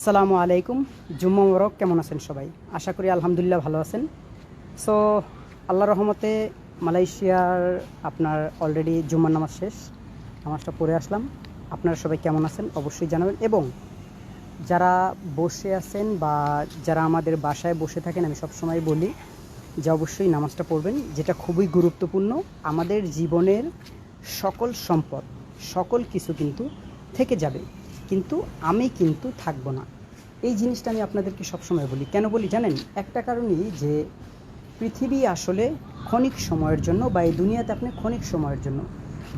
আসসালামু আলাইকুম। জুম্মা মোবারক। কেমন আছেন সবাই? আশা করি আলহামদুলিল্লাহ ভালো আছেন। সো আল্লাহর রহমতে মালয়েশিয়ার আপনার অলরেডি জুম্মার নামাজ শেষ, নামাজটা পড়ে আসলাম। আপনারা সবাই কেমন আছেন অবশ্যই জানাবেন, এবং যারা বসে আছেন বা যারা আমাদের বাসায় বসে থাকেন, আমি সবসময় বলি যে অবশ্যই নামাজটা পড়বেন, যেটা খুবই গুরুত্বপূর্ণ। আমাদের জীবনের সকল সম্পদ, সকল কিছু কিন্তু থেকে যাবে, কিন্তু আমি কিন্তু থাকবো না। এই জিনিসটা আমি আপনাদেরকে সবসময় বলি। কেন বলি জানেন? একটা কারণেই, যে পৃথিবী আসলে ক্ষণিক সময়ের জন্য, বা এই দুনিয়াতে আপনি ক্ষণিক সময়ের জন্য,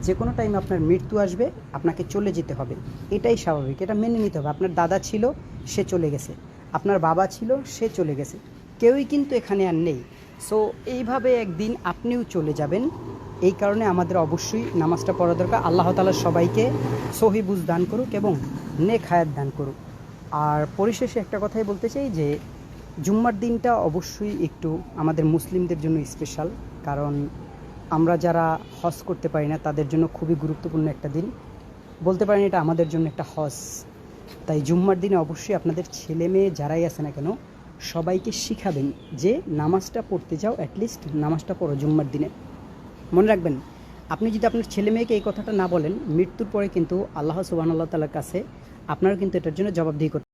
যে কোনো টাইমে আপনার মৃত্যু আসবে, আপনাকে চলে যেতে হবে। এটাই স্বাভাবিক, এটা মেনে নিতে হবে। আপনার দাদা ছিল, সে চলে গেছে। আপনার বাবা ছিল, সে চলে গেছে। কেউই কিন্তু এখানে আর নেই। সো এইভাবে একদিন আপনিও চলে যাবেন। এই কারণে আমাদের অবশ্যই নামাজটা পড়া দরকার। আল্লাহ তাআলা সবাইকে সহি বুঝ দান করুক এবং নেক হায়াত দান করুক। আর পরিশেষে একটা কথাই বলতে চাই, যে জুম্মার দিনটা অবশ্যই একটু আমাদের মুসলিমদের জন্য স্পেশাল। কারণ আমরা যারা হজ করতে পারি না, তাদের জন্য খুবই গুরুত্বপূর্ণ একটা দিন। বলতে পারেন এটা আমাদের জন্য একটা হজ। তাই জুম্মার দিনে অবশ্যই আপনাদের ছেলে মেয়ে যারাই আছে না কেন, সবাইকে শিখাবেন যে নামাজটা পড়তে যাও, অ্যাটলিস্ট নামাজটা পড়ো জুম্মার দিনে। মনে রাখবেন, আপনি যদি আপনার ছেলে মেয়েকে এই কথাটা না বলেন, মৃত্যুর পরে কিন্তু আল্লাহ সুবহানাহু ওয়া তাআলার কাছে আপনারা কিন্তু এটার জন্য জবাবদিহি করতে